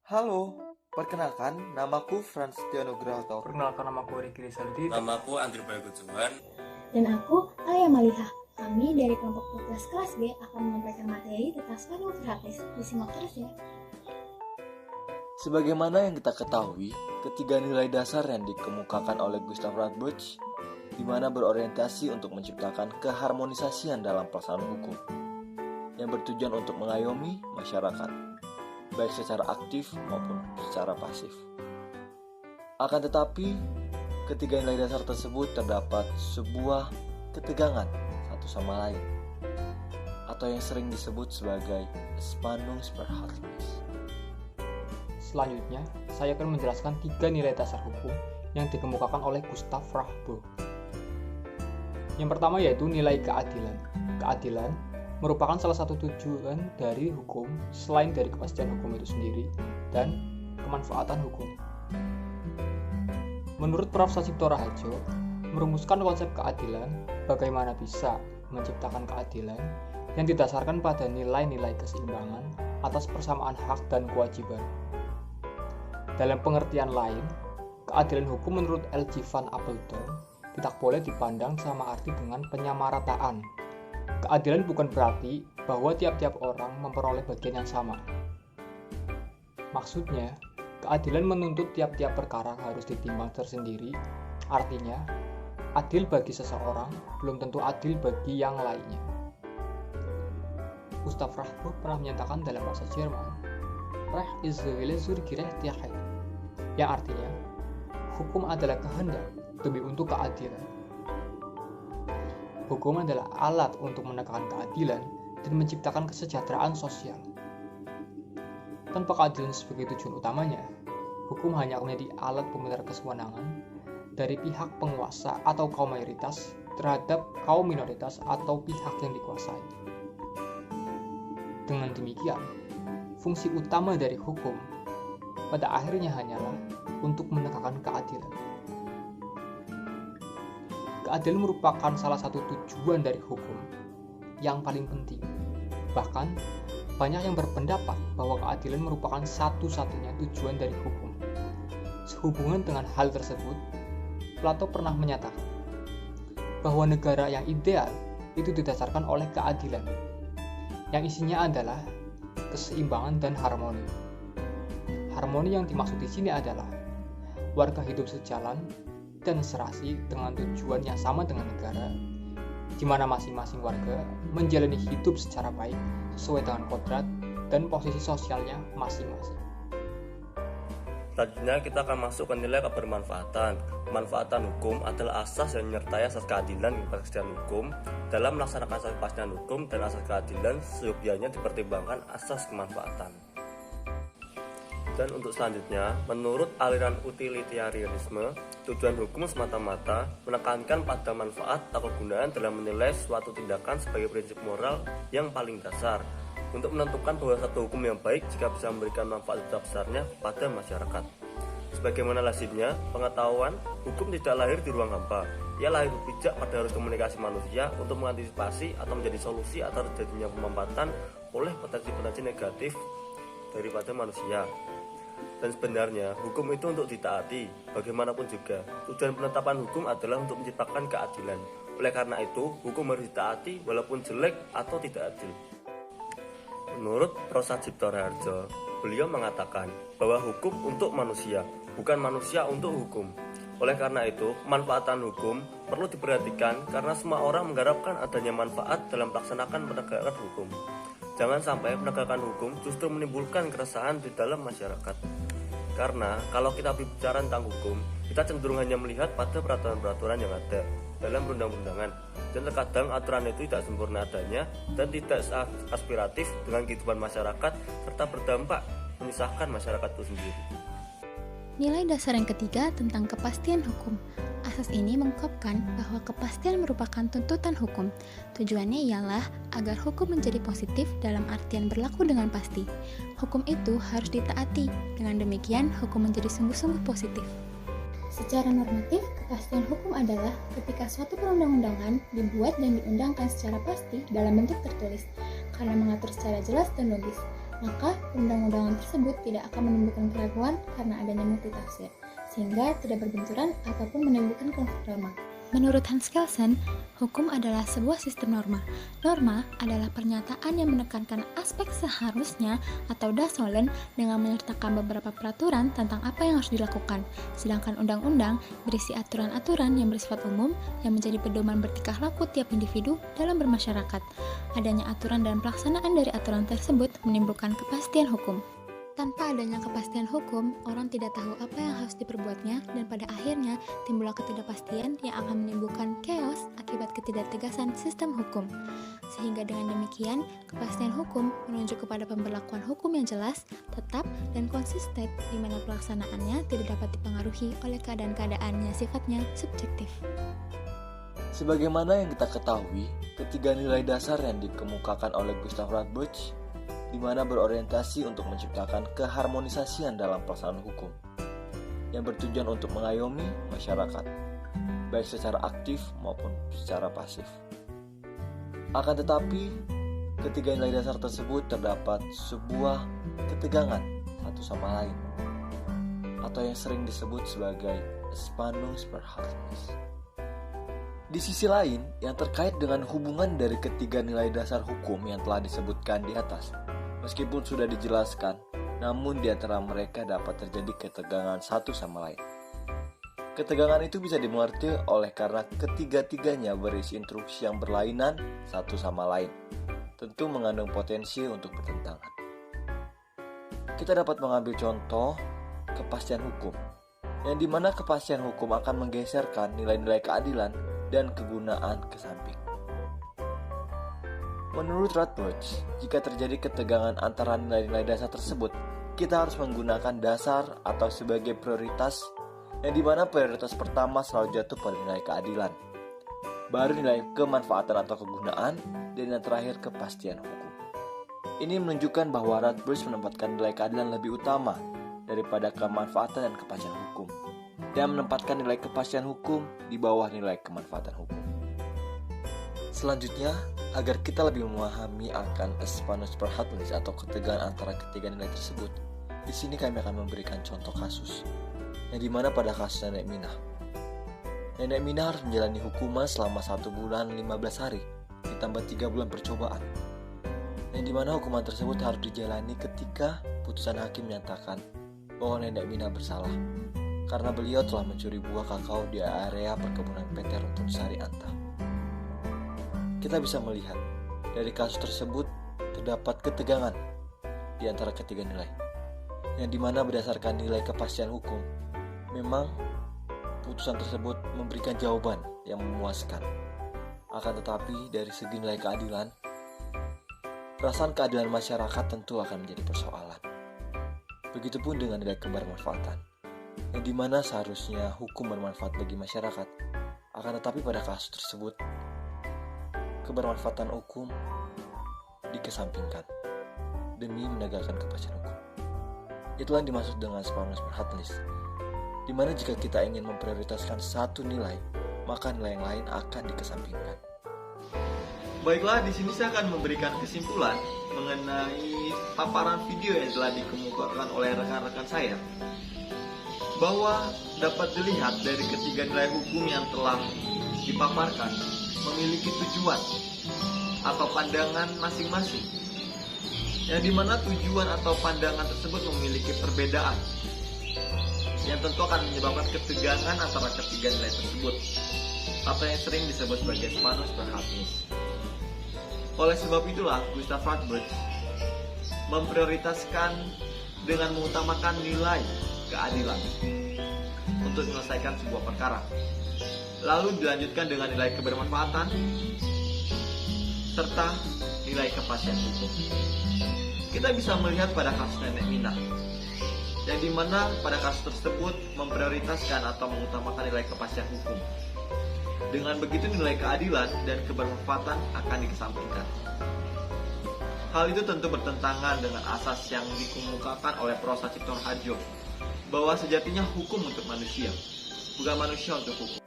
Halo, perkenalkan namaku Frans Tianugraha. Perkenalkan, nama aku Riki Rizaldi. Namaku Andri Bagujuan. Dan aku Alia Malihah. Kami dari kelompok 12 kelas B akan menyampaikan materi tentang Spanyol gratis. Disimak terus ya. Sebagaimana yang kita ketahui, ketiga nilai dasar yang dikemukakan oleh Gustav Radbruch, di mana berorientasi untuk menciptakan keharmonisasian dalam pelaksanaan hukum, yang bertujuan untuk mengayomi masyarakat, baik secara aktif maupun secara pasif. Akan tetapi, ketiga nilai dasar tersebut terdapat sebuah ketegangan satu sama lain, atau yang sering disebut sebagai Spannungsverhältnis. Selanjutnya, saya akan menjelaskan 3 nilai dasar hukum yang dikemukakan oleh Gustav Radbruch. Yang pertama yaitu nilai keadilan. Keadilan merupakan salah satu tujuan dari hukum selain dari kepastian hukum itu sendiri dan kemanfaatan hukum. Menurut Prof. Sasito Raharjo, merumuskan konsep keadilan, bagaimana bisa menciptakan keadilan yang didasarkan pada nilai-nilai keseimbangan atas persamaan hak dan kewajiban. Dalam pengertian lain, keadilan hukum menurut L.J. van Appeldoorn tidak boleh dipandang sama arti dengan penyamarataan. Keadilan bukan berarti bahwa tiap-tiap orang memperoleh bagian yang sama. Maksudnya, keadilan menuntut tiap-tiap perkara harus ditimbang tersendiri, artinya, adil bagi seseorang belum tentu adil bagi yang lainnya. Gustav Radbruch pernah menyatakan dalam bahasa Jerman, Recht ist der Wille zur Gerechtigkeit, yang artinya, hukum adalah kehendak demi untuk keadilan. Hukum adalah alat untuk menegakkan keadilan dan menciptakan kesejahteraan sosial. Tanpa keadilan sebagai tujuan utamanya, hukum hanya menjadi alat pemutar kesewenangan dari pihak penguasa atau kaum mayoritas terhadap kaum minoritas atau pihak yang dikuasai. Dengan demikian, fungsi utama dari hukum pada akhirnya hanyalah untuk menegakkan keadilan. Keadilan merupakan salah satu tujuan dari hukum yang paling penting. Bahkan, banyak yang berpendapat bahwa keadilan merupakan satu-satunya tujuan dari hukum. Sehubungan dengan hal tersebut, Plato pernah menyatakan bahwa negara yang ideal itu didasarkan oleh keadilan, yang isinya adalah keseimbangan dan harmoni. Harmoni yang dimaksud di sini adalah warga hidup sejalan dan serasi dengan tujuan yang sama dengan negara, di mana masing-masing warga menjalani hidup secara baik sesuai dengan kodrat dan posisi sosialnya masing-masing. Selanjutnya kita akan masuk ke nilai kebermanfaatan. Kemanfaatan hukum adalah asas yang menyertai asas keadilan dan kepastian hukum. Dalam melaksanakan asas kepastian hukum dan asas keadilan, seyogianya dipertimbangkan asas kemanfaatan. Dan untuk selanjutnya, menurut aliran utilitarianisme, tujuan hukum semata-mata menekankan pada manfaat atau kegunaan dalam menilai suatu tindakan sebagai prinsip moral yang paling dasar untuk menentukan bahwa satu hukum yang baik jika bisa memberikan manfaat besar-besarnya kepada masyarakat. Sebagaimana lazimnya, pengetahuan hukum tidak lahir di ruang hampa. Ia lahir bijak pada arus komunikasi manusia untuk mengantisipasi atau menjadi solusi atas terjadinya pemampatan oleh potensi-potensi negatif daripada manusia. Dan sebenarnya, hukum itu untuk ditaati. Bagaimanapun juga, tujuan penetapan hukum adalah untuk menciptakan keadilan. Oleh karena itu, hukum harus ditaati walaupun jelek atau tidak adil. Menurut Prof. Sasito Raharjo, beliau mengatakan bahwa hukum untuk manusia, bukan manusia untuk hukum. Oleh karena itu, kemanfaatan hukum perlu diperhatikan karena semua orang mengharapkan adanya manfaat dalam melaksanakan penegakan hukum. Jangan sampai penegakan hukum justru menimbulkan keresahan di dalam masyarakat. Karena kalau kita berbicara tentang hukum, kita cenderung hanya melihat pada peraturan-peraturan yang ada dalam perundang-undangan, dan terkadang aturan itu tidak sempurna adanya dan tidak aspiratif dengan kehidupan masyarakat serta berdampak menyusahkan masyarakat itu sendiri. Nilai dasar yang ketiga tentang kepastian hukum. Asas ini mengungkapkan bahwa kepastian merupakan tuntutan hukum. Tujuannya ialah agar hukum menjadi positif dalam artian berlaku dengan pasti. Hukum itu harus ditaati, dengan demikian hukum menjadi sungguh-sungguh positif. Secara normatif, kepastian hukum adalah ketika suatu perundang-undangan dibuat dan diundangkan secara pasti dalam bentuk tertulis, karena mengatur secara jelas dan logis. maka undang-undangan tersebut tidak akan menimbulkan keraguan karena adanya multitafsir, sehingga tidak berbenturan ataupun menimbulkan konflik norma. Menurut Hans Kelsen, hukum adalah sebuah sistem norma. Norma adalah pernyataan yang menekankan aspek seharusnya atau das sollen dengan menyertakan beberapa peraturan tentang apa yang harus dilakukan. Sedangkan undang-undang berisi aturan-aturan yang bersifat umum yang menjadi pedoman bertingkah laku tiap individu dalam bermasyarakat. Adanya aturan dan pelaksanaan dari aturan tersebut menimbulkan kepastian hukum. Tanpa adanya kepastian hukum, orang tidak tahu apa yang harus diperbuatnya dan pada akhirnya timbullah ketidakpastian yang akan menimbulkan chaos akibat ketidaktegasan sistem hukum. Sehingga dengan demikian, kepastian hukum menunjuk kepada pemberlakuan hukum yang jelas, tetap, dan konsisten di mana pelaksanaannya tidak dapat dipengaruhi oleh keadaan-keadaan yang sifatnya subjektif. Sebagaimana yang kita ketahui, ketiga nilai dasar yang dikemukakan oleh Gustav Radbruch di mana berorientasi untuk menciptakan keharmonisasian dalam pelaksanaan hukum yang bertujuan untuk mengayomi masyarakat, baik secara aktif maupun secara pasif. Akan tetapi, ketiga nilai dasar tersebut terdapat sebuah ketegangan satu sama lain, atau yang sering disebut sebagai Spannungsverhältnis. Di sisi lain, yang terkait dengan hubungan dari ketiga nilai dasar hukum yang telah disebutkan di atas, meskipun sudah dijelaskan, namun di antara mereka dapat terjadi ketegangan satu sama lain. Ketegangan itu bisa dimengerti oleh karena ketiga-tiganya berisi instruksi yang berlainan satu sama lain, tentu mengandung potensi untuk bertentangan. Kita dapat mengambil contoh kepastian hukum, yang dimana kepastian hukum akan menggeserkan nilai-nilai keadilan dan kegunaan ke samping. Menurut Radbruch, jika terjadi ketegangan antara nilai-nilai dasar tersebut, kita harus menggunakan dasar atau sebagai prioritas, yang dimana prioritas pertama selalu jatuh pada nilai keadilan, baru nilai kemanfaatan atau kegunaan, dan yang terakhir kepastian hukum. Ini menunjukkan bahwa Radbruch menempatkan nilai keadilan lebih utama daripada kemanfaatan dan kepastian hukum, dan menempatkan nilai kepastian hukum di bawah nilai kemanfaatan hukum. Selanjutnya, agar kita lebih memahami akan Spannungsverhältnis atau ketegangan antara ketiga nilai tersebut, di sini kami akan memberikan contoh kasus, yang dimana pada kasus Nenek Minah. Nenek Minah harus menjalani hukuman selama 1 bulan 15 hari, ditambah 3 bulan percobaan, yang dimana hukuman tersebut harus dijalani ketika putusan hakim menyatakan bahwa Nenek Minah bersalah, karena beliau telah mencuri buah kakao di area perkebunan PT Runtun-Sari Anta. Kita bisa melihat dari kasus tersebut terdapat ketegangan di antara ketiga nilai, yang dimana berdasarkan nilai kepastian hukum, memang putusan tersebut memberikan jawaban yang memuaskan. Akan tetapi dari segi nilai keadilan, perasaan keadilan masyarakat tentu akan menjadi persoalan. Begitupun dengan nilai kebermanfaatan, yang dimana seharusnya hukum bermanfaat bagi masyarakat, akan tetapi pada kasus tersebut kebermanfaatan hukum dikesampingkan demi menegakkan kepastian hukum. Itulah yang dimaksud dengan Spannungsverhältnis, di mana jika kita ingin memprioritaskan satu nilai, maka nilai yang lain akan dikesampingkan. Baiklah, di sini saya akan memberikan kesimpulan mengenai paparan video yang telah dikemukakan oleh rekan-rekan saya, bahwa dapat dilihat dari ketiga nilai hukum yang telah dipaparkan memiliki tujuan atau pandangan masing-masing, yang dimana tujuan atau pandangan tersebut memiliki perbedaan, yang tentu akan menyebabkan ketegangan antara ketiga nilai tersebut, atau yang sering disebut sebagai Spannungsverhältnis. Oleh sebab itulah Gustav Radbruch memprioritaskan dengan mengutamakan nilai keadilan untuk menyelesaikan sebuah perkara, lalu dilanjutkan dengan nilai kebermanfaatan serta nilai kepastian hukum. Kita bisa melihat pada kasus Nenek Minah, yang dimana pada kasus tersebut memprioritaskan atau mengutamakan nilai kepastian hukum. Dengan begitu nilai keadilan dan kebermanfaatan akan dikesampingkan. Hal itu tentu bertentangan dengan asas yang dikemukakan oleh Prof. Cipto Harjo, bahwa sejatinya hukum untuk manusia, bukan manusia untuk hukum.